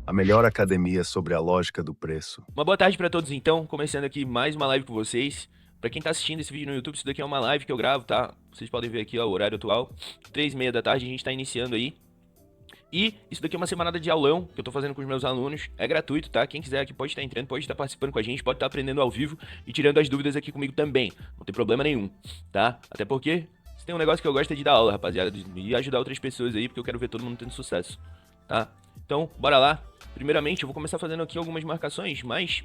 a melhor academia sobre a lógica do preço. Uma boa tarde para todos então, começando aqui mais uma live com vocês. Para quem tá assistindo esse vídeo no YouTube, isso daqui é uma live que eu gravo, tá? Vocês podem ver aqui, ó, o horário atual, 3h30 da tarde, a gente tá iniciando aí. E isso daqui é uma semanada de aulão que eu tô fazendo com os meus alunos, é gratuito, tá? Quem quiser aqui pode estar entrando, pode estar participando com a gente, pode estar aprendendo ao vivo e tirando as dúvidas aqui comigo também, não tem problema nenhum, tá? Até porque, se tem um negócio que eu gosto é de dar aula, rapaziada, e ajudar outras pessoas aí, porque eu quero ver todo mundo tendo sucesso, tá? Então, bora lá. Primeiramente, eu vou começar fazendo aqui algumas marcações, mas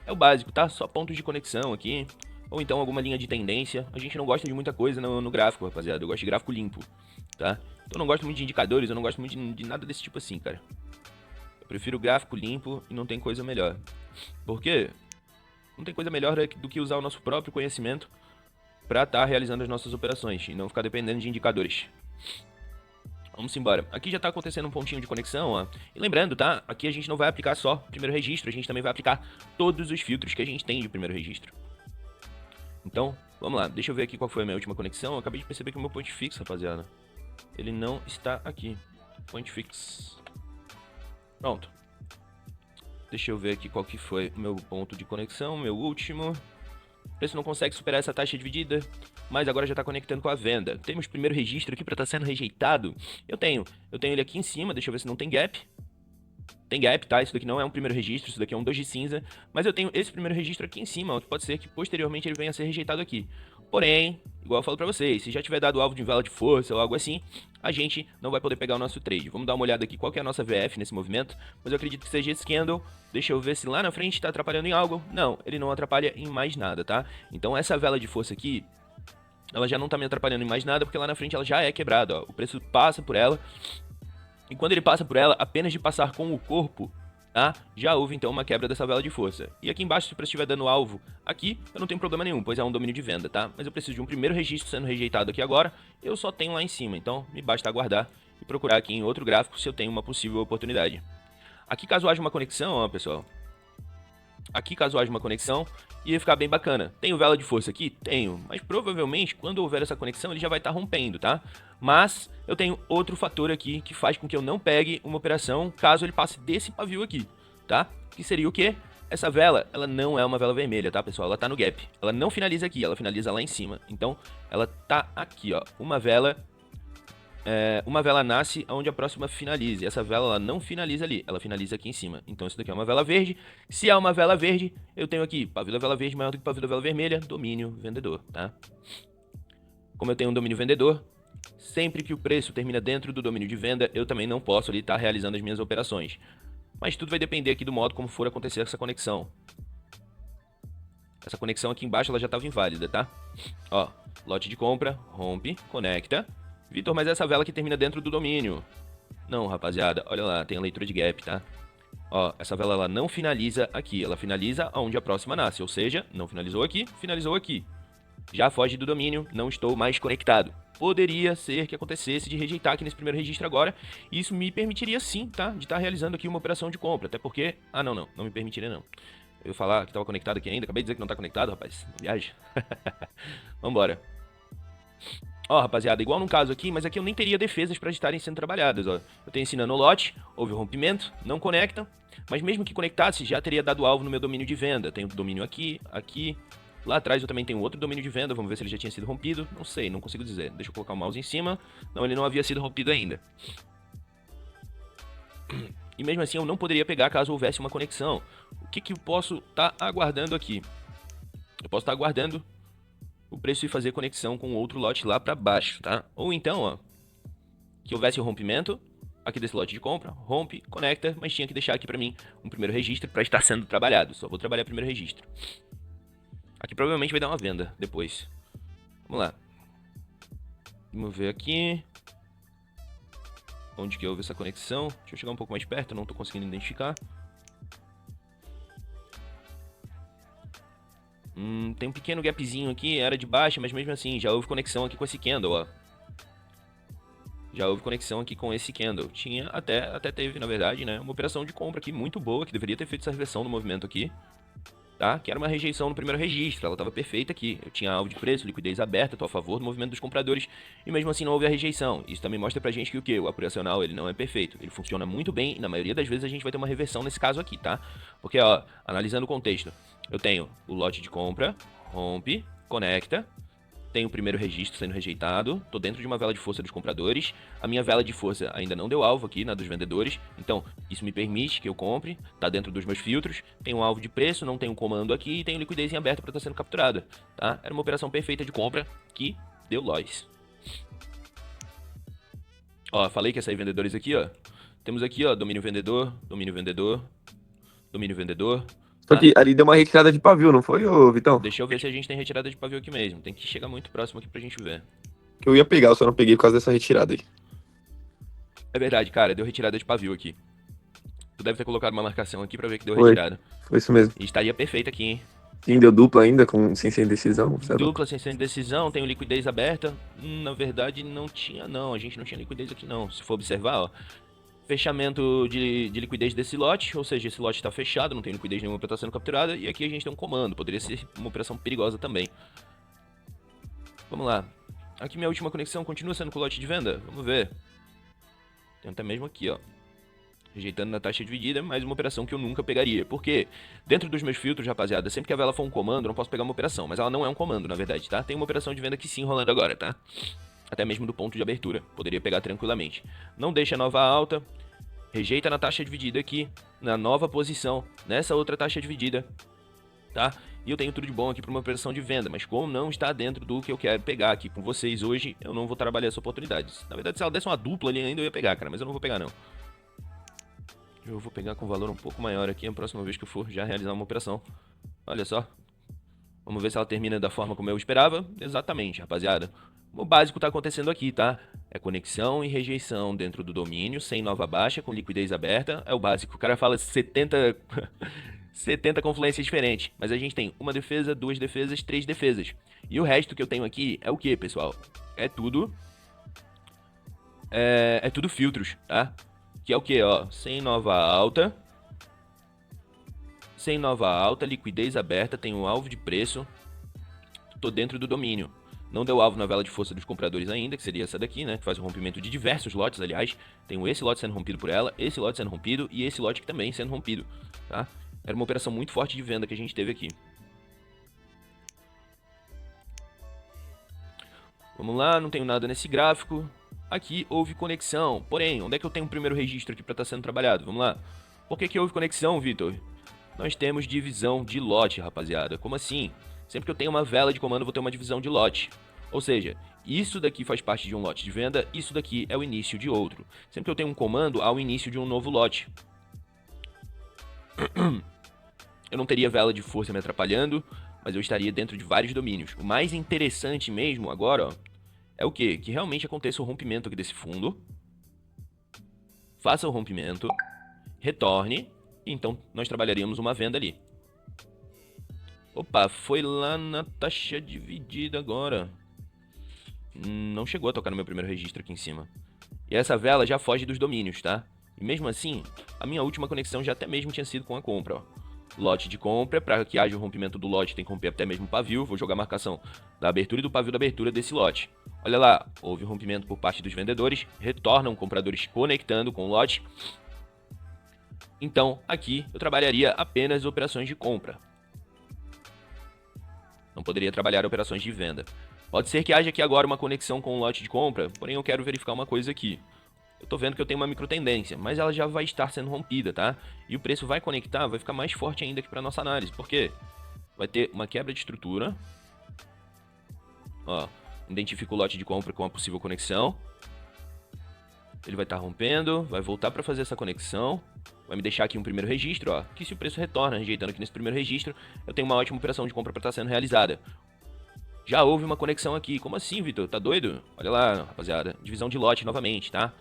é o básico, tá? Só pontos de conexão aqui, ou então alguma linha de tendência. A gente não gosta de muita coisa no gráfico, rapaziada, eu gosto de gráfico limpo, tá? Então eu não gosto muito de indicadores, eu não gosto muito de nada desse tipo assim, cara. Eu prefiro gráfico limpo e não tem coisa melhor. Por quê? Não tem coisa melhor do que usar o nosso próprio conhecimento para estar realizando as nossas operações e não ficar dependendo de indicadores. Vamos embora. Aqui já está acontecendo um pontinho de conexão, ó. E lembrando, tá? Aqui a gente não vai aplicar só o primeiro registro, a gente também vai aplicar todos os filtros que a gente tem de primeiro registro. Então, vamos lá. Deixa eu ver aqui qual foi a minha última conexão. Eu acabei de perceber que o meu point fix, rapaziada, ele não está aqui. Point fix. Pronto. Deixa eu ver aqui qual que foi o meu ponto de conexão, meu último. O preço não consegue superar essa taxa dividida, mas agora já está conectando com a venda. Temos o primeiro registro aqui para estar sendo rejeitado. Eu tenho ele aqui em cima, deixa eu ver se não tem gap. Tem gap, tá? Isso daqui não é um primeiro registro, isso daqui é um 2 de cinza. Mas eu tenho esse primeiro registro aqui em cima, ó, que pode ser que posteriormente ele venha a ser rejeitado aqui. Porém, igual eu falo pra vocês, se já tiver dado alvo de vela de força ou algo assim, a gente não vai poder pegar o nosso trade. Vamos dar uma olhada aqui qual que é a nossa VF nesse movimento, mas eu acredito que seja esse candle. Deixa eu ver se lá na frente tá atrapalhando em algo. Não, ele não atrapalha em mais nada, tá? Então essa vela de força aqui, ela já não tá me atrapalhando em mais nada, porque lá na frente ela já é quebrada, ó. O preço passa por ela. E quando ele passa por ela, apenas de passar com o corpo, tá? Já houve então uma quebra dessa vela de força. E aqui embaixo, se o preço estiver dando alvo aqui, eu não tenho problema nenhum, pois é um domínio de venda, tá? Mas eu preciso de um primeiro registro sendo rejeitado aqui agora, eu só tenho lá em cima, então me basta aguardar e procurar aqui em outro gráfico se eu tenho uma possível oportunidade. Aqui caso haja uma conexão, ó pessoal, aqui caso haja uma conexão, ia ficar bem bacana. Tenho vela de força aqui? Tenho, mas provavelmente quando houver essa conexão ele já vai estar rompendo, tá? Mas eu tenho outro fator aqui que faz com que eu não pegue uma operação caso ele passe desse pavio aqui, tá? Que seria o quê? Essa vela, ela não é uma vela vermelha, tá, pessoal? Ela tá no gap. Ela não finaliza aqui, ela finaliza lá em cima. Então, ela tá aqui, ó. Uma vela nasce onde a próxima finalize. Essa vela ela não finaliza ali, ela finaliza aqui em cima. Então isso daqui é uma vela verde. Se é uma vela verde, eu tenho aqui pavio da vela verde maior do que pavio da vela vermelha, domínio vendedor, tá? Como eu tenho um domínio vendedor, sempre que o preço termina dentro do domínio de venda, eu também não posso ali estar realizando as minhas operações. Mas tudo vai depender aqui do modo como for acontecer essa conexão. Essa conexão aqui embaixo ela já estava inválida, tá? Ó, lote de compra, rompe, conecta. Vitor, mas essa vela que termina dentro do domínio. Não, rapaziada, olha lá, tem a leitura de gap, tá? Ó, essa vela ela não finaliza aqui, ela finaliza onde a próxima nasce, ou seja, não finalizou aqui, finalizou aqui. Já foge do domínio, não estou mais conectado. Poderia ser que acontecesse de rejeitar aqui nesse primeiro registro agora, e isso me permitiria sim, tá? De estar realizando aqui uma operação de compra, até porque... Ah, não me permitiria não. Eu ia falar que estava conectado aqui ainda, acabei de dizer que não está conectado, rapaz, não viaja. Vambora. Ó, rapaziada, igual num caso aqui, mas aqui eu nem teria defesas para estarem sendo trabalhadas, ó. Eu tenho ensinando o lote, houve o rompimento, não conectam, mas mesmo que conectasse, já teria dado alvo no meu domínio de venda. Tenho domínio aqui, aqui, lá atrás eu também tenho outro domínio de venda, vamos ver se ele já tinha sido rompido, não sei, não consigo dizer. Deixa eu colocar o mouse em cima, não, ele não havia sido rompido ainda. E mesmo assim eu não poderia pegar caso houvesse uma conexão. O que que eu posso estar aguardando aqui? Eu posso estar aguardando o preço ir fazer conexão com outro lote lá para baixo, tá? Ou então, ó, que houvesse um rompimento aqui desse lote de compra, rompe, conecta, mas tinha que deixar aqui para mim um primeiro registro para estar sendo trabalhado. Só vou trabalhar primeiro registro. Aqui provavelmente vai dar uma venda depois. Vamos lá. Vamos ver aqui. Onde que houve essa conexão? Deixa eu chegar um pouco mais perto, eu não tô conseguindo identificar. Tem um pequeno gapzinho aqui, era de baixa, mas mesmo assim, já houve conexão aqui com esse candle, ó. Já houve conexão aqui com esse candle. Tinha, até teve, na verdade, né, uma operação de compra aqui muito boa, que deveria ter feito essa reversão do movimento aqui, tá? Que era uma rejeição no primeiro registro, ela estava perfeita aqui. Eu tinha alvo de preço, liquidez aberta, estou a favor do movimento dos compradores, e mesmo assim não houve a rejeição. Isso também mostra pra gente que o quê? O operacional, ele não é perfeito. Ele funciona muito bem, e na maioria das vezes a gente vai ter uma reversão nesse caso aqui, tá? Porque, ó, analisando o contexto, eu tenho o lote de compra, rompe, conecta, tenho o primeiro registro sendo rejeitado, tô dentro de uma vela de força dos compradores, a minha vela de força ainda não deu alvo aqui na dos vendedores, então isso me permite que eu compre, tá dentro dos meus filtros, tenho um alvo de preço, não tenho comando aqui e tenho liquidez em aberto para estar sendo capturada, tá? Era uma operação perfeita de compra que deu loss. Ó, falei que ia sair vendedores aqui, ó. Temos aqui, ó, domínio vendedor, domínio vendedor, domínio vendedor. Só que ali deu uma retirada de pavio, não foi, ô Vitão? Deixa eu ver se a gente tem retirada de pavio aqui mesmo. Tem que chegar muito próximo aqui pra gente ver. Que eu ia pegar, eu só não peguei por causa dessa retirada aí. É verdade, cara, deu retirada de pavio aqui. Tu deve ter colocado uma marcação aqui pra ver que deu Foi. retirada. Foi isso mesmo. E estaria perfeito aqui, hein? Sim, deu dupla ainda, sem ser indecisão. Você é louco. Dupla, sem decisão, tenho liquidez aberta. Na verdade, não tinha, não. A gente não tinha liquidez aqui, não. Se for observar, ó. Fechamento de liquidez desse lote, ou seja, esse lote está fechado, não tem liquidez nenhuma para estar sendo capturada. E aqui a gente tem um comando, poderia ser uma operação perigosa também. Vamos lá. Aqui minha última conexão continua sendo com o lote de venda. Vamos ver. Tem até mesmo aqui, ó. Rejeitando na taxa dividida, mais uma operação que eu nunca pegaria. Por quê? Dentro dos meus filtros, rapaziada, sempre que a vela for um comando, eu não posso pegar uma operação. Mas ela não é um comando, na verdade, tá? Tem uma operação de venda aqui sim rolando agora, tá? Até mesmo do ponto de abertura. Poderia pegar tranquilamente. Não deixa a nova alta. Rejeita na taxa dividida aqui. Na nova posição. Nessa outra taxa dividida. Tá? E eu tenho tudo de bom aqui para uma operação de venda. Mas como não está dentro do que eu quero pegar aqui com vocês hoje, eu não vou trabalhar essa oportunidade. Na verdade, se ela desse uma dupla ali ainda, eu ia pegar, cara. Mas eu não vou pegar, não. Eu vou pegar com valor um pouco maior aqui a próxima vez que eu for já realizar uma operação. Olha só. Vamos ver se ela termina da forma como eu esperava. Exatamente, rapaziada. O básico tá acontecendo aqui, tá? É conexão e rejeição dentro do domínio, sem nova baixa, com liquidez aberta. É o básico. O cara fala 70... 70 confluências diferentes. Mas a gente tem uma defesa, duas defesas, três defesas. E o resto que eu tenho aqui é o que, pessoal? É tudo... É tudo filtros, tá? Que é o que, ó? Sem nova alta. Sem nova alta, liquidez aberta, tem um alvo de preço. Tô dentro do domínio. Não deu alvo na vela de força dos compradores ainda, que seria essa daqui, né? Que faz o rompimento de diversos lotes, aliás. Tenho esse lote sendo rompido por ela, esse lote sendo rompido e esse lote aqui também sendo rompido, tá? Era uma operação muito forte de venda que a gente teve aqui. Vamos lá, não tenho nada nesse gráfico. Aqui houve conexão. Porém, onde é que eu tenho o primeiro registro aqui para estar sendo trabalhado? Vamos lá. Por que houve conexão, Vitor? Nós temos divisão de lote, rapaziada. Como assim? Sempre que eu tenho uma vela de comando, eu vou ter uma divisão de lote. Ou seja, isso daqui faz parte de um lote de venda, isso daqui é o início de outro. Sempre que eu tenho um comando, há o início de um novo lote. Eu não teria vela de força me atrapalhando, mas eu estaria dentro de vários domínios. O mais interessante mesmo agora, ó, é o quê? Que realmente aconteça o rompimento aqui desse fundo. Faça o rompimento, retorne, e então nós trabalharíamos uma venda ali. Opa, foi lá na taxa dividida agora. Não chegou a tocar no meu primeiro registro aqui em cima. E essa vela já foge dos domínios, tá? E mesmo assim, a minha última conexão já até mesmo tinha sido com a compra, ó. Lote de compra, para que haja o rompimento do lote tem que romper até mesmo o pavio. Vou jogar a marcação da abertura e do pavio da abertura desse lote. Olha lá, houve rompimento por parte dos vendedores. Retornam compradores conectando com o lote. Então, aqui eu trabalharia apenas operações de compra. Não poderia trabalhar operações de venda. Pode ser que haja aqui agora uma conexão com o lote de compra, porém eu quero verificar uma coisa aqui. Eu tô vendo que eu tenho uma micro tendência, mas ela já vai estar sendo rompida, tá? E o preço vai conectar, vai ficar mais forte ainda aqui para nossa análise. Por quê? Vai ter uma quebra de estrutura. Ó, identifica o lote de compra com a possível conexão. Ele vai estar rompendo, vai voltar para fazer essa conexão. Vai me deixar aqui um primeiro registro, ó. Que se o preço retorna, rejeitando aqui nesse primeiro registro, eu tenho uma ótima operação de compra para estar sendo realizada. Já houve uma conexão aqui. Como assim, Vitor? Tá doido? Olha lá, rapaziada. Divisão de lote novamente, tá?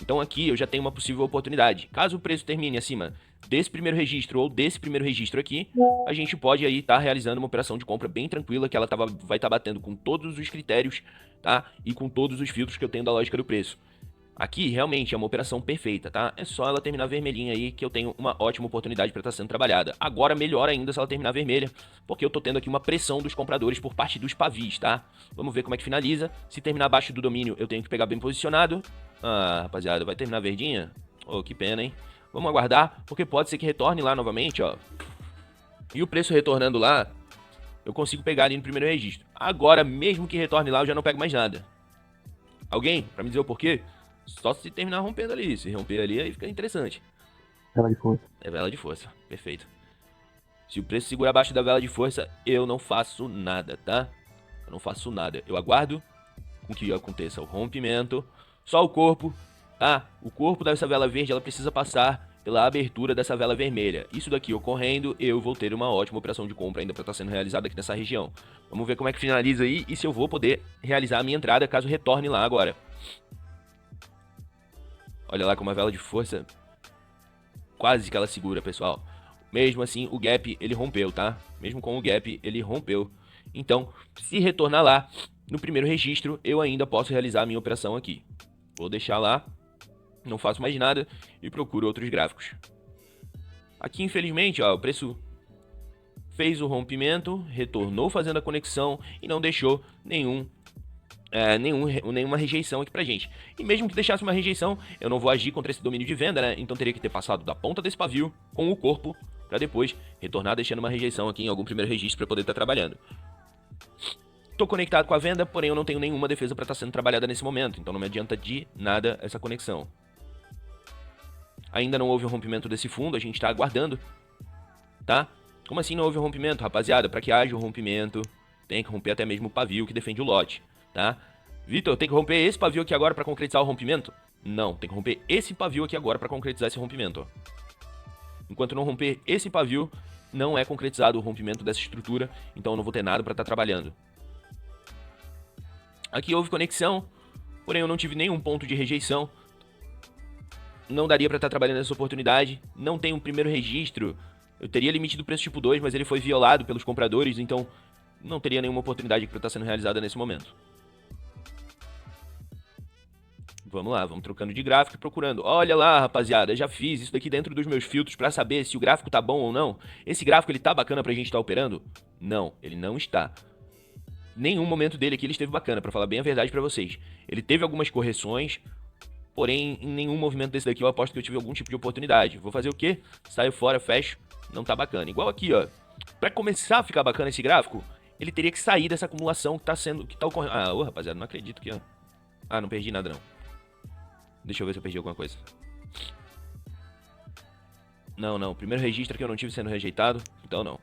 Então aqui eu já tenho uma possível oportunidade. Caso o preço termine acima desse primeiro registro ou desse primeiro registro aqui, a gente pode aí estar realizando uma operação de compra bem tranquila, que ela vai estar batendo com todos os critérios, tá? E com todos os filtros que eu tenho da lógica do preço. Aqui, realmente, é uma operação perfeita, tá? É só ela terminar vermelhinha aí, que eu tenho uma ótima oportunidade para estar sendo trabalhada. Agora, melhor ainda se ela terminar vermelha, porque eu tô tendo aqui uma pressão dos compradores por parte dos pavis, tá? Vamos ver como é que finaliza. Se terminar abaixo do domínio, eu tenho que pegar bem posicionado. Ah, rapaziada, vai terminar verdinha? Oh, que pena, hein? Vamos aguardar, porque pode ser que retorne lá novamente, ó. E o preço retornando lá, eu consigo pegar ali no primeiro registro. Agora, mesmo que retorne lá, eu já não pego mais nada. Alguém? Pra me dizer o porquê? Só se terminar rompendo ali. Se romper ali, aí fica interessante. Vela de força. É vela de força. Perfeito. Se o preço segurar abaixo da vela de força, eu não faço nada, tá? Eu não faço nada. Eu aguardo com que aconteça o rompimento. Só o corpo. Ah, o corpo dessa vela verde, ela precisa passar pela abertura dessa vela vermelha. Isso daqui ocorrendo, eu vou ter uma ótima operação de compra ainda para estar sendo realizada aqui nessa região. Vamos ver como é que finaliza aí e se eu vou poder realizar a minha entrada caso retorne lá agora. Olha lá como a vela de força quase que ela segura, pessoal. Mesmo assim, o gap, ele rompeu, tá? Mesmo com o gap, ele rompeu. Então, se retornar lá, no primeiro registro, eu ainda posso realizar a minha operação aqui. Vou deixar lá, não faço mais nada e procuro outros gráficos. Aqui, infelizmente, ó, o preço fez o rompimento, retornou fazendo a conexão e não deixou nenhuma rejeição aqui pra gente. E mesmo que deixasse uma rejeição, eu não vou agir contra esse domínio de venda, né? Então teria que ter passado da ponta desse pavio com o corpo pra depois retornar deixando uma rejeição aqui em algum primeiro registro pra poder estar trabalhando. Tô conectado com a venda, porém eu não tenho nenhuma defesa pra estar sendo trabalhada nesse momento, então não me adianta de nada essa conexão. Ainda não houve o rompimento desse fundo, a gente tá aguardando, tá? Como assim não houve o rompimento, rapaziada? Pra que haja o rompimento, tem que romper até mesmo o pavio que defende o lote. Tá? Vitor, tem que romper esse pavio aqui agora para concretizar o rompimento? Não, tem que romper esse pavio aqui agora para concretizar esse rompimento. Ó. Enquanto não romper esse pavio, não é concretizado o rompimento dessa estrutura, então eu não vou ter nada para estar trabalhando. Aqui houve conexão, porém eu não tive nenhum ponto de rejeição. Não daria para estar trabalhando nessa oportunidade. Não tem um primeiro registro. Eu teria limite do preço tipo 2, mas ele foi violado pelos compradores, então não teria nenhuma oportunidade para estar sendo realizada nesse momento. Vamos lá, vamos trocando de gráfico e procurando. Olha lá, rapaziada, já fiz isso daqui dentro dos meus filtros para saber se o gráfico tá bom ou não. Esse gráfico, ele tá bacana pra gente estar operando? Não, ele não está. Nenhum momento dele aqui ele esteve bacana, pra falar bem a verdade pra vocês. Ele teve algumas correções, porém, em nenhum movimento desse daqui eu aposto que eu tive algum tipo de oportunidade. Vou fazer o quê? Saio fora, fecho, não tá bacana. Igual aqui, ó. Pra começar a ficar bacana esse gráfico, ele teria que sair dessa acumulação que tá ocorrendo. Ah, ô, rapaziada, não acredito que... Ah, não perdi nada, não. Deixa eu ver se eu perdi alguma coisa. Não. Primeiro registro aqui eu não tive sendo rejeitado. Então não.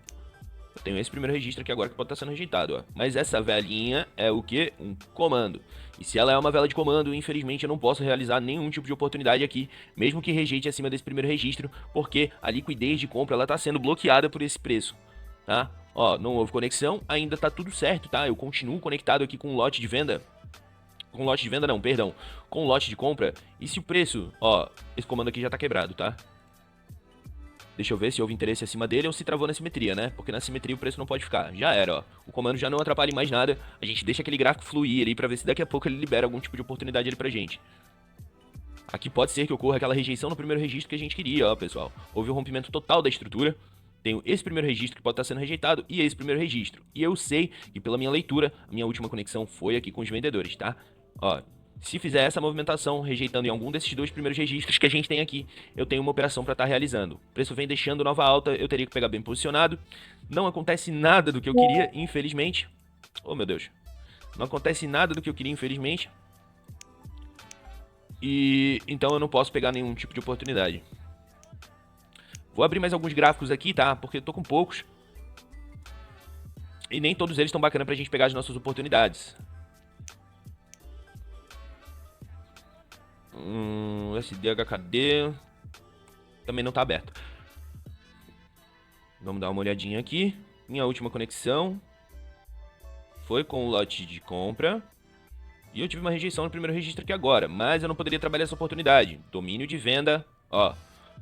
Eu tenho esse primeiro registro aqui agora que pode estar sendo rejeitado, ó. Mas essa velinha é o quê? Um comando. E se ela é uma vela de comando, infelizmente eu não posso realizar nenhum tipo de oportunidade aqui, mesmo que rejeite acima desse primeiro registro, porque a liquidez de compra ela está sendo bloqueada por esse preço, tá? Ó, não houve conexão, ainda tá tudo certo, tá? Eu continuo conectado aqui com um lote de venda. Com lote de venda não, perdão. Com lote de compra. E se o preço... Ó, esse comando aqui já tá quebrado, tá? Deixa eu ver se houve interesse acima dele ou se travou na simetria, né? Porque na simetria o preço não pode ficar. Já era, ó. O comando já não atrapalha em mais nada. A gente deixa aquele gráfico fluir ali pra ver se daqui a pouco ele libera algum tipo de oportunidade ali pra gente. Aqui pode ser que ocorra aquela rejeição no primeiro registro que a gente queria, ó, pessoal. Houve um rompimento total da estrutura. Tenho esse primeiro registro que pode estar sendo rejeitado e esse primeiro registro. E eu sei que pela minha leitura, a minha última conexão foi aqui com os vendedores, tá? Ó, se fizer essa movimentação, rejeitando em algum desses dois primeiros registros que a gente tem aqui, eu tenho uma operação para estar realizando. O preço vem deixando nova alta, eu teria que pegar bem posicionado. Não acontece nada do que eu queria, infelizmente. Oh, meu Deus. Não acontece nada do que eu queria, infelizmente. E então eu não posso pegar nenhum tipo de oportunidade. Vou abrir mais alguns gráficos aqui, tá? Porque eu tô com poucos. E nem todos eles estão bacanas pra gente pegar as nossas oportunidades. SDHKD também não tá aberto. Vamos dar uma olhadinha aqui. Minha última conexão foi com o lote de compra. E eu tive uma rejeição no primeiro registro aqui agora. Mas eu não poderia trabalhar essa oportunidade. Domínio de venda. Ó,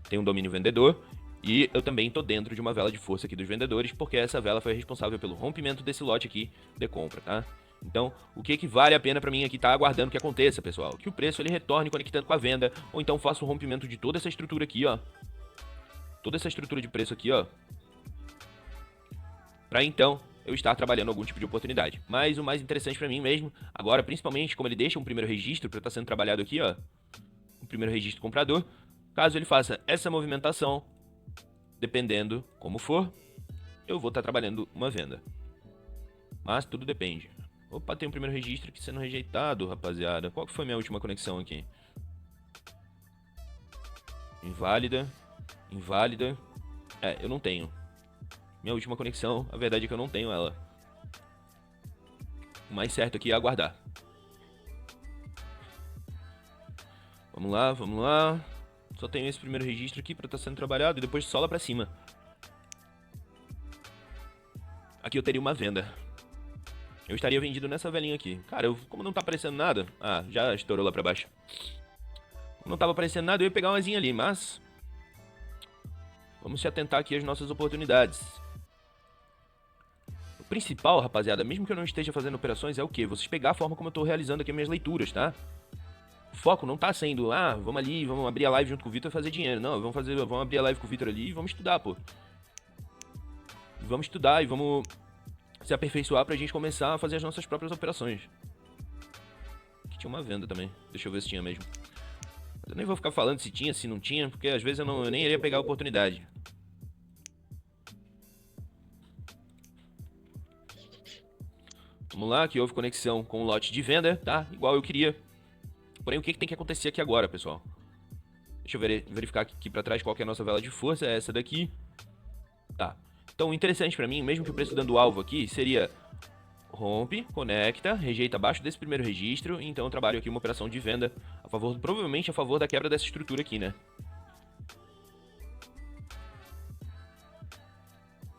tem um domínio vendedor. E eu também tô dentro de uma vela de força aqui dos vendedores. Porque essa vela foi responsável pelo rompimento desse lote aqui de compra, tá? Então, o que vale a pena pra mim aqui tá aguardando que aconteça, pessoal? Que o preço ele retorne conectando com a venda, ou então faça o rompimento de toda essa estrutura aqui, ó. Toda essa estrutura de preço aqui, ó. Pra então eu estar trabalhando algum tipo de oportunidade. Mas o mais interessante pra mim mesmo, agora principalmente como ele deixa um primeiro registro pra estar sendo trabalhado aqui, ó. O primeiro registro comprador. Caso ele faça essa movimentação, dependendo como for, eu vou estar trabalhando uma venda. Mas tudo depende. Opa, tem um primeiro registro aqui sendo rejeitado, rapaziada. Qual que foi minha última conexão aqui? Inválida. Inválida. É, eu não tenho. Minha última conexão, a verdade é que eu não tenho ela. O mais certo aqui é aguardar. Vamos lá, vamos lá. Só tenho esse primeiro registro aqui pra estar sendo trabalhado e depois sola pra cima. Aqui eu teria uma venda. Eu estaria vendido nessa velinha aqui. Cara, como não tá aparecendo nada... Ah, já estourou lá pra baixo. Como não tava aparecendo nada, eu ia pegar uma asinha ali, mas... Vamos se atentar aqui às nossas oportunidades. O principal, rapaziada, mesmo que eu não esteja fazendo operações, é o quê? Vocês pegar a forma como eu tô realizando aqui as minhas leituras, tá? O foco não tá sendo, ah, vamos ali, vamos abrir a live junto com o Vitor e fazer dinheiro. Não, vamos abrir a live com o Vitor ali e vamos estudar, pô. Vamos estudar e vamos se aperfeiçoar pra gente começar a fazer as nossas próprias operações. Aqui tinha uma venda também. Deixa eu ver se tinha mesmo. Mas eu nem vou ficar falando se tinha, se não tinha, porque às vezes eu nem iria pegar a oportunidade. Vamos lá, que houve conexão com o lote de venda, tá? Igual eu queria. Porém, o que tem que acontecer aqui agora, pessoal? Deixa eu verificar aqui pra trás qual que é a nossa vela de força. É essa daqui. Tá. Então, o interessante pra mim, mesmo que o preço dando alvo aqui, seria... Rompe, conecta, rejeita abaixo desse primeiro registro. Então, eu trabalho aqui uma operação de venda a favor, provavelmente a favor da quebra dessa estrutura aqui, né?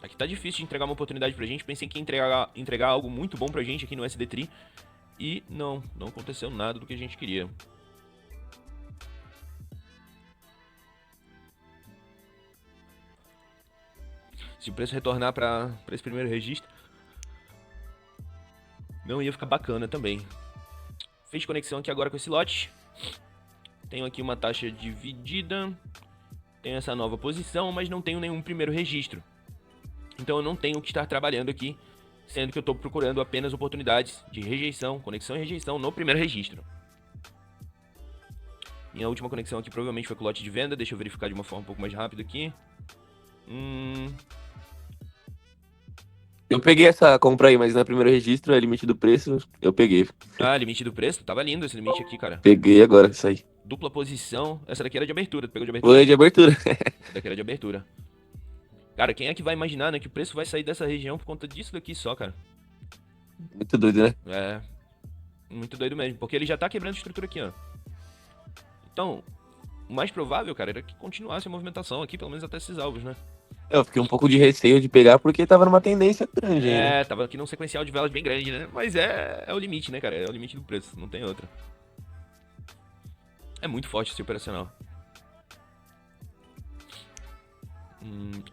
Aqui tá difícil de entregar uma oportunidade pra gente. Pensei que ia entregar algo muito bom pra gente aqui no SD Tree. E não aconteceu nada do que a gente queria. Se o preço retornar pra esse primeiro registro, não ia ficar bacana também. Fez conexão aqui agora com esse lote. Tenho aqui uma taxa dividida. Tenho essa nova posição, mas não tenho nenhum primeiro registro. Então eu não tenho que estar trabalhando aqui, sendo que eu estou procurando apenas oportunidades de rejeição, conexão e rejeição no primeiro registro. Minha última conexão aqui provavelmente foi com o lote de venda. Deixa eu verificar de uma forma um pouco mais rápida aqui. Eu peguei essa compra aí, mas no primeiro registro, é limite do preço, eu peguei. Ah, limite do preço? Tava lindo esse limite aqui, cara. Peguei agora, isso aí. Dupla posição. Essa daqui era de abertura. Tu pegou de abertura? Foi de abertura. Essa daqui era de abertura. Cara, quem é que vai imaginar, né, que o preço vai sair dessa região por conta disso daqui só, cara? Muito doido, né? É, muito doido mesmo, porque ele já tá quebrando a estrutura aqui, ó. Então, o mais provável, cara, era que continuasse a movimentação aqui, pelo menos até esses alvos, né? Eu fiquei um pouco de receio de pegar porque tava numa tendência grande ainda. É, tava aqui num sequencial de velas bem grande, né? Mas é o limite, né, cara? É o limite do preço, não tem outra. É muito forte esse operacional.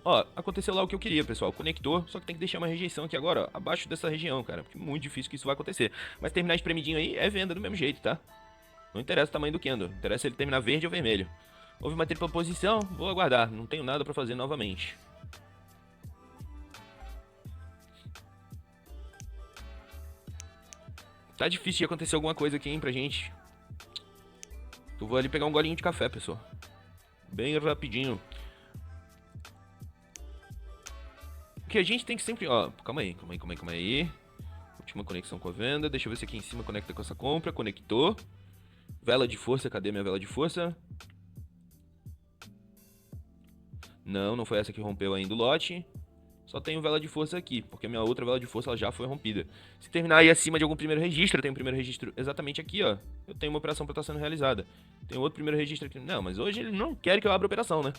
Ó, aconteceu lá o que eu queria, pessoal. Conector, só que tem que deixar uma rejeição aqui agora, ó, abaixo dessa região, cara. Porque é muito difícil que isso vai acontecer. Mas terminar espremidinho aí é venda do mesmo jeito, tá? Não interessa o tamanho do candle, interessa ele terminar verde ou vermelho. Houve uma tripla posição, vou aguardar. Não tenho nada pra fazer novamente. Tá difícil de acontecer alguma coisa aqui, hein, pra gente. Eu vou ali pegar um golinho de café, pessoal. Bem rapidinho. Porque a gente tem que sempre... Ó, calma aí. Última conexão com a venda. Deixa eu ver se aqui em cima conecta com essa compra. Conectou. Vela de força. Cadê minha vela de força? Não foi essa que rompeu ainda o lote. Só tenho vela de força aqui, porque a minha outra vela de força ela já foi rompida. Se terminar aí acima de algum primeiro registro, eu tenho um primeiro registro exatamente aqui, ó. Eu tenho uma operação para estar sendo realizada. Tem outro primeiro registro aqui. Não, mas hoje ele não quer que eu abra a operação, né?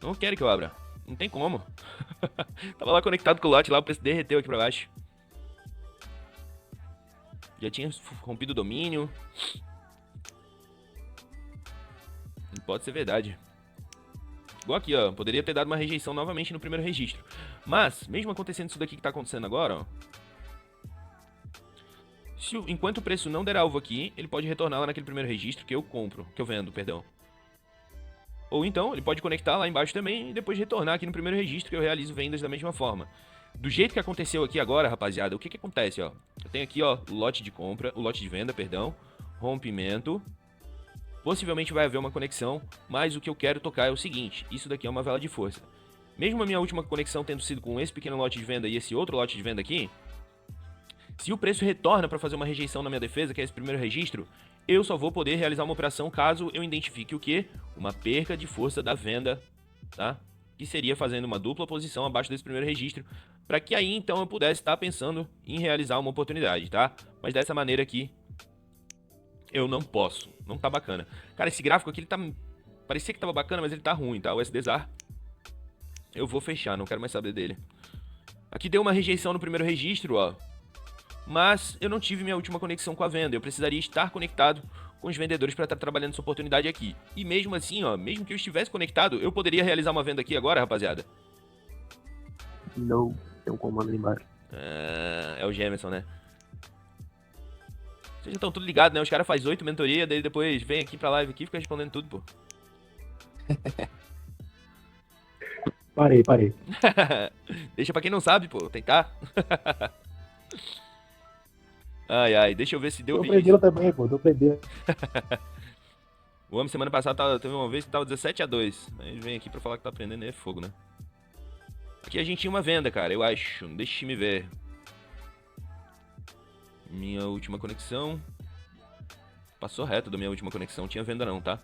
Não quer que eu abra. Não tem como. Tava lá conectado com o lote, lá o preço derreteu aqui pra baixo. Já tinha rompido o domínio. Não pode ser verdade. Igual aqui, ó. Poderia ter dado uma rejeição novamente no primeiro registro. Mas, mesmo acontecendo isso daqui que tá acontecendo agora, ó. Enquanto o preço não der alvo aqui, ele pode retornar lá naquele primeiro registro que eu compro, que eu vendo, perdão. Ou então, ele pode conectar lá embaixo também e depois retornar aqui no primeiro registro que eu realizo vendas da mesma forma. Do jeito que aconteceu aqui agora, rapaziada, o que acontece, ó? Eu tenho aqui, ó, o lote de compra, o lote de venda, perdão, rompimento. Possivelmente vai haver uma conexão, mas o que eu quero tocar é o seguinte, isso daqui é uma vela de força. Mesmo a minha última conexão tendo sido com esse pequeno lote de venda e esse outro lote de venda aqui, se o preço retorna para fazer uma rejeição na minha defesa, que é esse primeiro registro, eu só vou poder realizar uma operação caso eu identifique o quê? Uma perca de força da venda, tá? Que seria fazendo uma dupla posição abaixo desse primeiro registro, para que aí então eu pudesse estar pensando em realizar uma oportunidade, tá? Mas dessa maneira aqui, eu não posso, não tá bacana. Cara, esse gráfico aqui, ele tá... parecia que tava bacana, mas ele tá ruim, tá? O SDZAR, eu vou fechar, não quero mais saber dele. Aqui deu uma rejeição no primeiro registro, ó. Mas eu não tive minha última conexão com a venda. Eu precisaria estar conectado com os vendedores para estar trabalhando essa oportunidade aqui. E mesmo assim, ó, mesmo que eu estivesse conectado, eu poderia realizar uma venda aqui agora, rapaziada? Não, tem um comando ali embaixo. É o Gemerson, né? Vocês já estão tudo ligados, né? Os caras fazem 8 mentoria, daí depois vem aqui pra live aqui e fica respondendo tudo, pô. Parei. Deixa pra quem não sabe, pô, tentar. Ai, deixa eu ver se deu Tô registro. aprendendo também, pô, tô aprendendo. O homem semana passada teve uma vez que tava 17-2. Aí vem aqui pra falar que tá aprendendo, é fogo, né? Aqui a gente tinha uma venda, cara, eu acho. Deixa me ver. Minha última conexão. Passou reto da minha última conexão, tinha venda não, tá?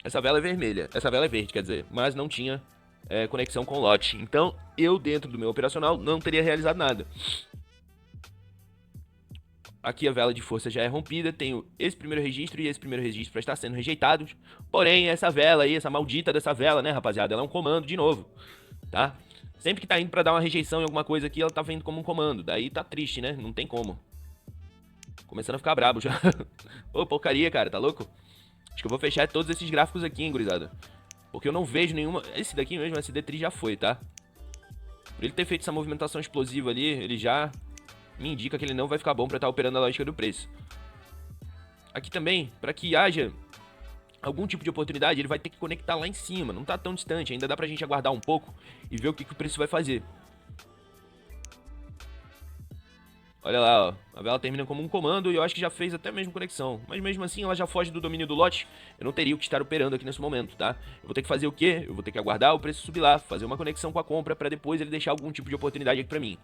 Essa vela é vermelha, essa vela é verde, quer dizer, mas não tinha conexão com o lote. Então, eu dentro do meu operacional não teria realizado nada. Aqui a vela de força já é rompida, tenho esse primeiro registro e esse primeiro registro para estar sendo rejeitados. Porém, essa vela aí, essa maldita dessa vela, né, rapaziada, ela é um comando de novo, tá? Sempre que tá indo para dar uma rejeição em alguma coisa aqui, ela tá vindo como um comando. Daí tá triste, né? Não tem como. Começando a ficar brabo já. Ô, porcaria, cara, tá louco? Acho que eu vou fechar todos esses gráficos aqui, hein, gurizada. Porque eu não vejo nenhuma... Esse daqui mesmo, esse D3 já foi, tá? Por ele ter feito essa movimentação explosiva ali, ele já me indica que ele não vai ficar bom pra estar operando a lógica do preço. Aqui também, pra que haja algum tipo de oportunidade, ele vai ter que conectar lá em cima. Não tá tão distante, ainda dá pra gente aguardar um pouco e ver o que o preço vai fazer. Olha lá, ó, a vela termina como um comando e eu acho que já fez até mesmo conexão. Mas mesmo assim ela já foge do domínio do lote, eu não teria o que estar operando aqui nesse momento, tá? Eu vou ter que fazer o quê? Eu vou ter que aguardar o preço subir lá, fazer uma conexão com a compra pra depois ele deixar algum tipo de oportunidade aqui pra mim.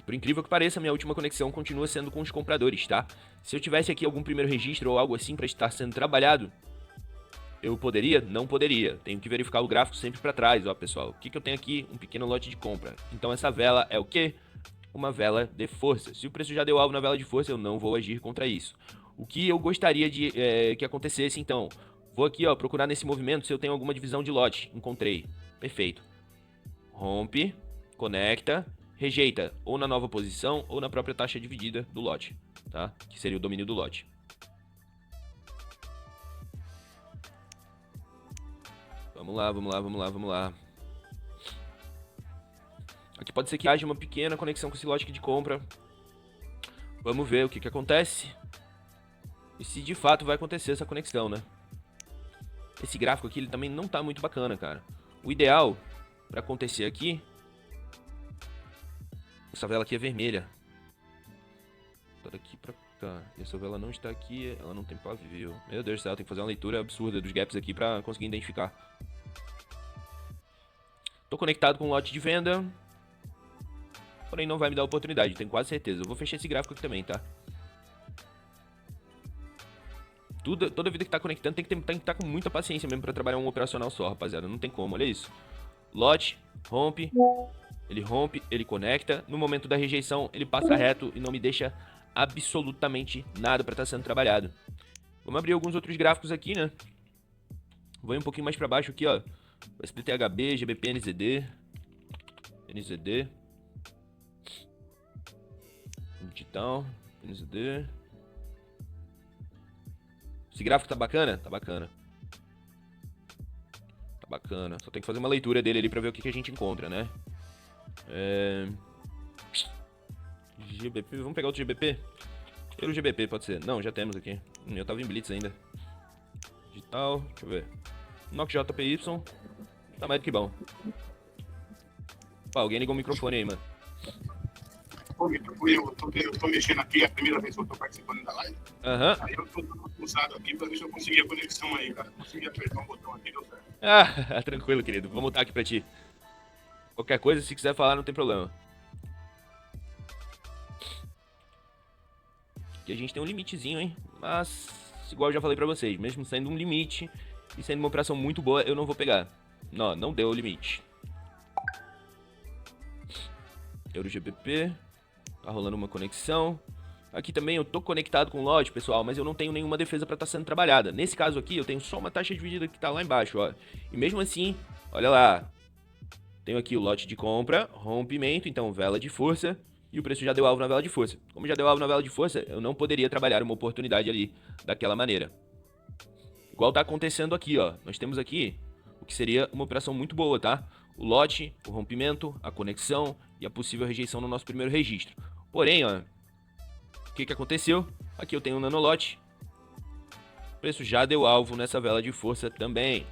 Por incrível que pareça, minha última conexão continua sendo com os compradores, tá? Se eu tivesse aqui algum primeiro registro ou algo assim pra estar sendo trabalhado, eu poderia? Não poderia. Tenho que verificar o gráfico sempre para trás, ó, pessoal. O que eu tenho aqui? Um pequeno lote de compra. Então essa vela é o quê? Uma vela de força. Se o preço já deu alvo na vela de força, eu não vou agir contra isso. O que eu gostaria de que acontecesse, então? Vou aqui, ó, procurar nesse movimento se eu tenho alguma divisão de lote. Encontrei. Perfeito. Rompe, conecta, rejeita. Ou na nova posição, ou na própria taxa dividida do lote, tá? Que seria o domínio do lote. Vamos lá. Aqui pode ser que haja uma pequena conexão com esse lote de compra. Vamos ver o que acontece. E se de fato vai acontecer essa conexão, né? Esse gráfico aqui, ele também não tá muito bacana, cara. O ideal pra acontecer aqui... Essa vela aqui é vermelha. Tá daqui pra cá. E essa vela não está aqui, ela não tem pavio. Meu Deus do céu, tem que fazer uma leitura absurda dos gaps aqui pra conseguir identificar. Tô conectado com um lote de venda. Porém não vai me dar oportunidade, tenho quase certeza. Eu vou fechar esse gráfico aqui também, tá? Toda vida que tá conectando tem que estar com muita paciência mesmo pra trabalhar um operacional só, rapaziada. Não tem como, olha isso. Lote, rompe, ele conecta. No momento da rejeição, ele passa reto e não me deixa absolutamente nada pra estar sendo trabalhado. Vamos abrir alguns outros gráficos aqui, né? Vou ir um pouquinho mais pra baixo aqui, ó. SPTHB, GBP, NZD. Digital, NZD. Esse gráfico tá bacana? Tá bacana. Bacana. Só tem que fazer uma leitura dele ali pra ver o que a gente encontra, né? GBP, vamos pegar outro GBP? Euro GBP, pode ser. Não, já temos aqui. Eu tava em Blitz ainda. Digital, deixa eu ver. Nox JPY. Tá mais do que bom. Pá, alguém ligou o microfone aí, mano. Ô, Vitor, eu tô mexendo aqui, é a primeira vez que eu tô participando da live. Aham. Aí eu tô dando pulsado aqui pra ver se eu conseguir a conexão aí, cara. Consegui apertar um botão aqui, deu certo. Ah, tranquilo, querido. Vou mutar aqui pra ti. Qualquer coisa, se quiser falar, não tem problema. Aqui a gente tem um limitezinho, hein? Mas, igual eu já falei pra vocês, mesmo sendo um limite e sendo uma operação muito boa, eu não vou pegar. Não deu o limite. Euro GBP. Tá rolando uma conexão. Aqui também eu tô conectado com o lote, pessoal, mas eu não tenho nenhuma defesa pra estar sendo trabalhada. Nesse caso aqui, eu tenho só uma taxa dividida que tá lá embaixo, ó. E mesmo assim, olha lá. Tenho aqui o lote de compra, rompimento, então vela de força. E o preço já deu alvo na vela de força. Como já deu alvo na vela de força, eu não poderia trabalhar uma oportunidade ali daquela maneira. Igual tá acontecendo aqui, ó. Nós temos aqui o que seria uma operação muito boa, tá? O lote, o rompimento, a conexão e a possível rejeição no nosso primeiro registro. Porém, ó, o que aconteceu? Aqui eu tenho um nanolote. O preço já deu alvo nessa vela de força também.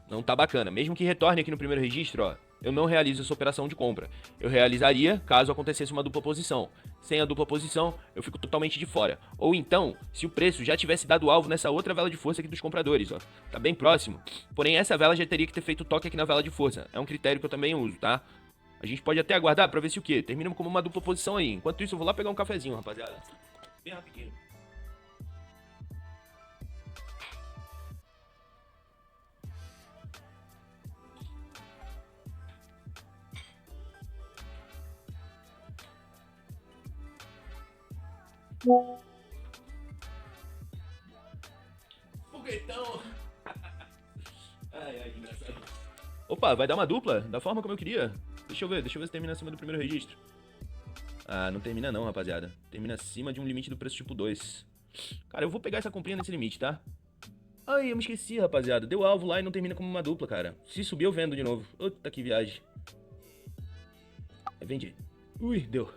Não tá bacana. Mesmo que retorne aqui no primeiro registro, ó, eu não realizo essa operação de compra. Eu realizaria caso acontecesse uma dupla posição. Sem a dupla posição, eu fico totalmente de fora. Ou então, se o preço já tivesse dado alvo nessa outra vela de força aqui dos compradores, ó. Tá bem próximo. Porém, essa vela já teria que ter feito toque aqui na vela de força. É um critério que eu também uso, tá? A gente pode até aguardar pra ver se o quê? Termina como uma dupla posição aí. Enquanto isso, eu vou lá pegar um cafezinho, rapaziada. Bem rapidinho. Foguetão. Ai, engraçado. Opa, vai dar uma dupla? Da forma como eu queria. Deixa eu ver se termina acima do primeiro registro. Ah, não termina não, rapaziada. Termina acima de um limite do preço tipo 2. Cara, eu vou pegar essa comprinha nesse limite, tá? Ai, eu me esqueci, rapaziada. Deu alvo lá e não termina como uma dupla, cara. Se subir, eu vendo de novo. Puta que viagem. Vendi. Ui, deu.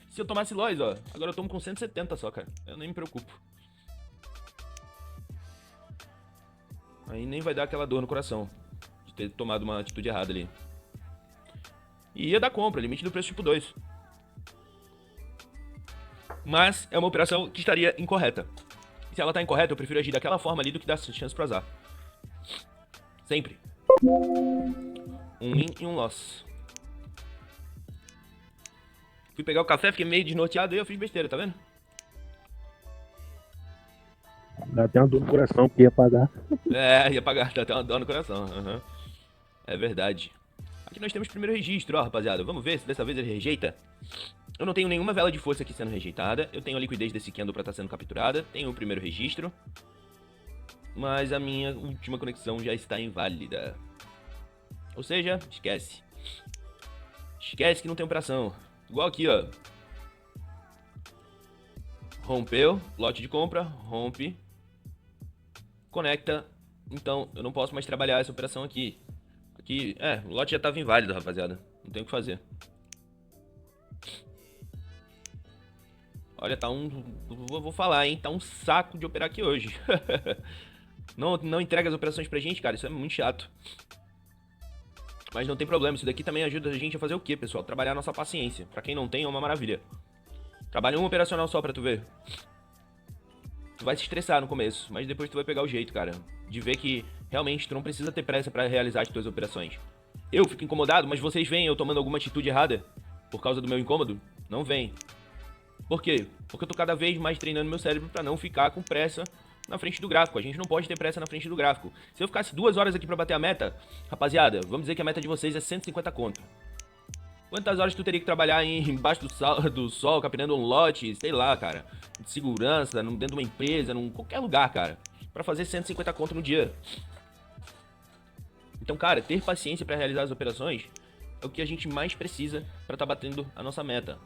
Se eu tomasse Lois, ó, agora eu tomo com 170 só, cara. Eu nem me preocupo. Aí nem vai dar aquela dor no coração de ter tomado uma atitude errada ali. E ia dar compra, limite do preço tipo 2. Mas é uma operação que estaria incorreta. E se ela tá incorreta, eu prefiro agir daquela forma ali do que dar chance pro azar. Sempre. Um win e um loss. Fui pegar o café, fiquei meio desnorteado e eu fiz besteira, tá vendo? Dá até uma dor no coração que ia pagar. É, ia pagar, dá até uma dor no coração. Uhum. É verdade. Aqui nós temos o primeiro registro, ó, rapaziada. Vamos ver se dessa vez ele rejeita. Eu não tenho nenhuma vela de força aqui sendo rejeitada. Eu tenho a liquidez desse candle pra estar sendo capturada. Tenho o primeiro registro. Mas a minha última conexão já está inválida. Ou seja, esquece. Esquece que não tem operação. Igual aqui, ó. Rompeu, lote de compra, rompe. Conecta. Então, eu não posso mais trabalhar essa operação aqui. Aqui, o lote já estava inválido, rapaziada. Não tem o que fazer. Olha, tá um... Vou falar, hein? Tá um saco de operar aqui hoje. Não entrega as operações pra gente, cara. Isso é muito chato. Mas não tem problema. Isso daqui também ajuda a gente a fazer o quê, pessoal? Trabalhar a nossa paciência. Pra quem não tem, é uma maravilha. Trabalha um operacional só pra tu ver. Tu vai se estressar no começo, mas depois tu vai pegar o jeito, cara. De ver que realmente tu não precisa ter pressa pra realizar as tuas operações. Eu fico incomodado, mas vocês veem eu tomando alguma atitude errada por causa do meu incômodo? Não vem. Por quê? Porque eu tô cada vez mais treinando meu cérebro pra não ficar com pressa na frente do gráfico. A gente não pode ter pressa na frente do gráfico. Se eu ficasse 2 horas aqui pra bater a meta, rapaziada, vamos dizer que a meta de vocês é 150 conto. Quantas horas tu teria que trabalhar embaixo do sol, capinando um lote, sei lá, cara, de segurança, dentro de uma empresa, em qualquer lugar, cara, pra fazer 150 conto no dia. Então, cara, ter paciência pra realizar as operações é o que a gente mais precisa pra tá batendo a nossa meta.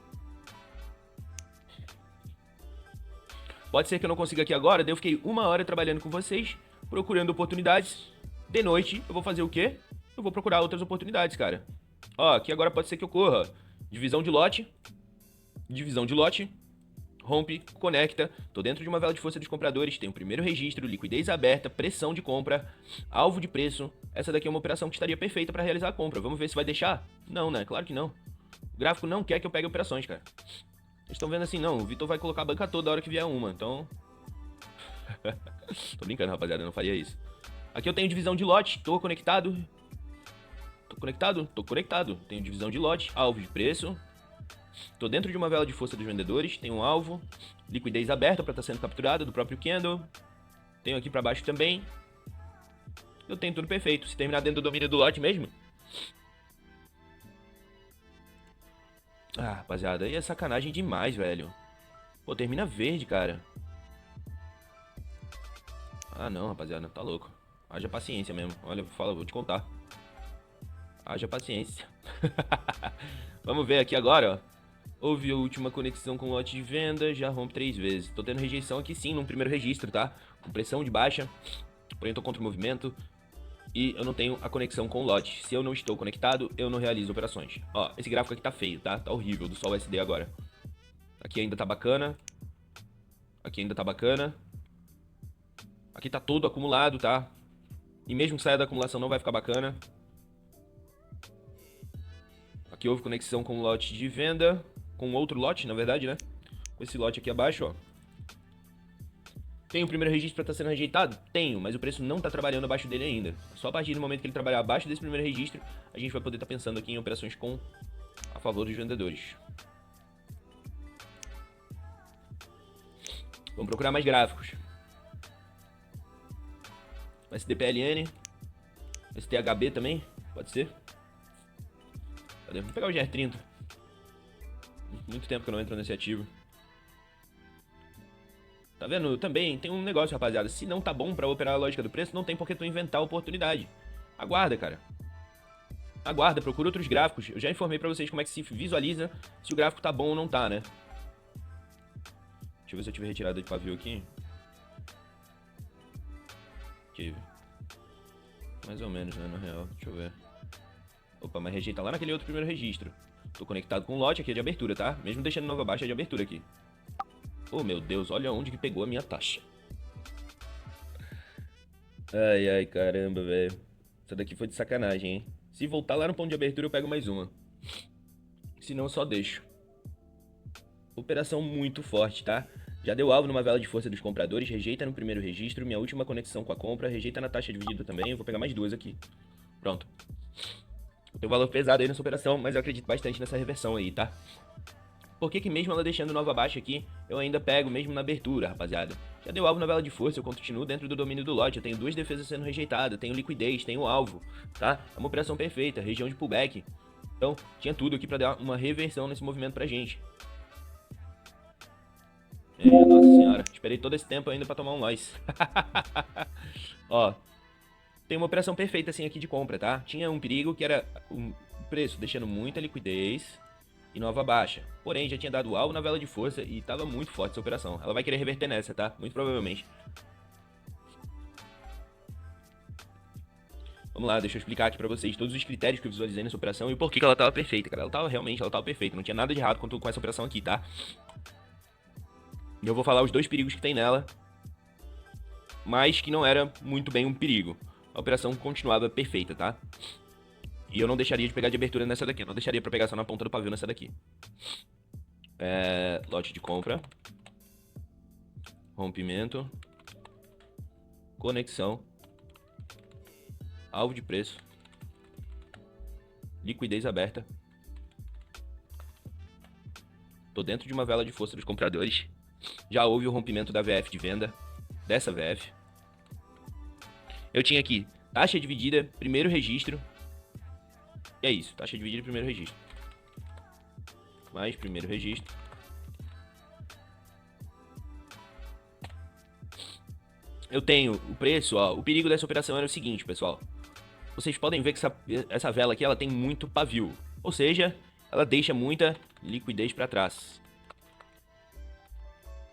Pode ser que eu não consiga aqui agora, daí eu fiquei 1 hora trabalhando com vocês, procurando oportunidades. De noite, eu vou fazer o quê? Eu vou procurar outras oportunidades, cara. Ó, aqui agora pode ser que ocorra divisão de lote, rompe, conecta, tô dentro de uma vela de força dos compradores, tem o primeiro registro, liquidez aberta, pressão de compra, alvo de preço. Essa daqui é uma operação que estaria perfeita para realizar a compra. Vamos ver se vai deixar? Não, né? Claro que não. O gráfico não quer que eu pegue operações, cara. Vocês estão vendo assim, não, o Vitor vai colocar a banca toda a hora que vier uma, então... Tô brincando, rapaziada, eu não faria isso. Aqui eu tenho divisão de lote, tô conectado. Tô conectado? Tô conectado. Tenho divisão de lote, alvo de preço. Tô dentro de uma vela de força dos vendedores, tenho um alvo, liquidez aberta para estar sendo capturada do próprio candle. Tenho aqui para baixo também. Eu tenho tudo perfeito. Se terminar dentro do domínio do lote mesmo. Ah, rapaziada, aí é sacanagem demais, velho. Pô, termina verde, cara. Ah, não, rapaziada, tá louco. Haja paciência mesmo. Olha, vou te contar. Haja paciência. Vamos ver aqui agora, ó. Houve a última conexão com o lote de venda, já rompe 3 vezes. Tô tendo rejeição aqui sim, num primeiro registro, tá? Com pressão de baixa, porém tô contra o movimento. E eu não tenho a conexão com o lote. Se eu não estou conectado, eu não realizo operações. Ó, esse gráfico aqui tá feio, tá? Tá horrível, do Sol SD agora. Aqui ainda tá bacana. Aqui ainda tá bacana. Aqui tá todo acumulado, tá? E mesmo que saia da acumulação não vai ficar bacana. Aqui houve conexão com o lote de venda. Com outro lote, na verdade, né? Com esse lote aqui abaixo, ó. Tem o primeiro registro para estar sendo rejeitado? Tenho, mas o preço não está trabalhando abaixo dele ainda. Só a partir do momento que ele trabalhar abaixo desse primeiro registro, a gente vai poder estar pensando aqui em operações a favor dos vendedores. Vamos procurar mais gráficos. SDPLN. STHB também, pode ser. Cadê? Vou pegar o GR30. Muito tempo que eu não entro nesse ativo. Tá vendo? Também tem um negócio, rapaziada. Se não tá bom pra operar a lógica do preço, não tem por que tu inventar a oportunidade. Aguarda, cara. Aguarda, procura outros gráficos. Eu já informei pra vocês como é que se visualiza se o gráfico tá bom ou não tá, né? Deixa eu ver se eu tive retirada de pavio aqui. Tive. Mais ou menos, né, na real. Deixa eu ver. Opa, mas rejeita lá naquele outro primeiro registro. Tô conectado com o lote aqui de abertura, tá? Mesmo deixando nova baixa de abertura aqui. Oh, meu Deus, olha onde que pegou a minha taxa. Ai, ai, caramba, velho. Essa daqui foi de sacanagem, hein? Se voltar lá no ponto de abertura, eu pego mais uma. Se não, eu só deixo. Operação muito forte, tá? Já deu alvo numa vela de força dos compradores, rejeita no primeiro registro, minha última conexão com a compra, rejeita na taxa dividida também, eu vou pegar mais 2 aqui. Pronto. Tem um valor pesado aí nessa operação, mas eu acredito bastante nessa reversão aí, tá? Por que que mesmo ela deixando nova baixa aqui, eu ainda pego mesmo na abertura, rapaziada? Já deu alvo na vela de força, eu continuo dentro do domínio do lote, eu tenho 2 defesas sendo rejeitadas, tenho liquidez, tenho alvo, tá? É uma operação perfeita, região de pullback. Então, tinha tudo aqui pra dar uma reversão nesse movimento pra gente. Nossa senhora, esperei todo esse tempo ainda pra tomar um loss. Ó, tem uma operação perfeita assim aqui de compra, tá? Tinha um perigo que era o preço deixando muita liquidez e nova baixa. Porém, já tinha dado alvo na vela de força e tava muito forte essa operação. Ela vai querer reverter nessa, tá? Muito provavelmente. Vamos lá, deixa eu explicar aqui pra vocês todos os critérios que eu visualizei nessa operação e por que ela tava perfeita, cara. Ela tava perfeita. Não tinha nada de errado com essa operação aqui, tá? E eu vou falar os 2 perigos que tem nela, mas que não era muito bem um perigo. A operação continuava perfeita, tá? E eu não deixaria de pegar de abertura nessa daqui. Eu não deixaria pra pegar só na ponta do pavio nessa daqui. Lote de compra. Rompimento. Conexão. Alvo de preço. Liquidez aberta. Tô dentro de uma vela de força dos compradores. Já houve o rompimento da VF de venda. Dessa VF. Eu tinha aqui taxa dividida, primeiro registro. E é isso, taxa dividida, primeiro registro. Mais primeiro registro. Eu tenho o preço, ó. O perigo dessa operação era o seguinte, pessoal. Vocês podem ver que essa vela aqui, ela tem muito pavio. Ou seja, ela deixa muita liquidez para trás.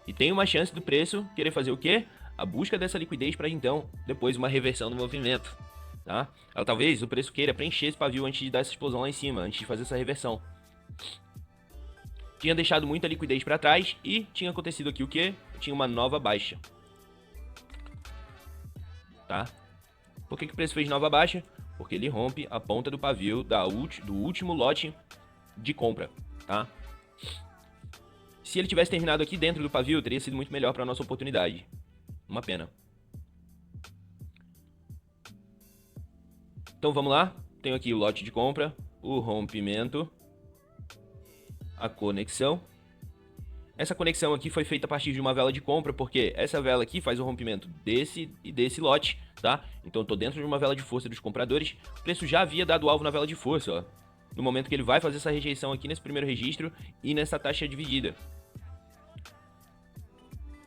E tem uma chance do preço querer fazer o quê? A busca dessa liquidez para então, depois uma reversão do movimento, tá? Talvez o preço queira preencher esse pavio antes de dar essa explosão lá em cima, antes de fazer essa reversão. Tinha deixado muita liquidez para trás e tinha acontecido aqui o quê? Tinha uma nova baixa. Tá? Por que o preço fez nova baixa? Porque ele rompe a ponta do pavio do último lote de compra, tá? Se ele tivesse terminado aqui dentro do pavio, teria sido muito melhor para a nossa oportunidade. Uma pena. Então vamos lá. Tenho aqui o lote de compra, o rompimento, a conexão. Essa conexão aqui foi feita a partir de uma vela de compra, porque essa vela aqui faz o rompimento desse e desse lote, tá? Então eu tô dentro de uma vela de força dos compradores. O preço já havia dado alvo na vela de força, ó. No momento que ele vai fazer essa rejeição aqui nesse primeiro registro e nessa taxa dividida.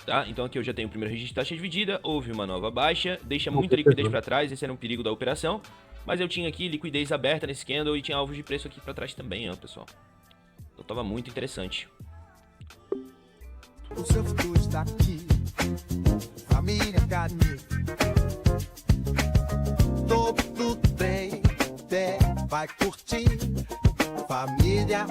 Tá? Então aqui eu já tenho o primeiro registro de taxa dividida, houve uma nova baixa, deixa muita liquidez para trás, esse era um perigo da operação. Mas eu tinha aqui liquidez aberta nesse candle e tinha alvos de preço aqui para trás também, ó, pessoal. Então tava muito interessante. O seu futuro está aqui, família Carne. Tudo bem, vai curtir, família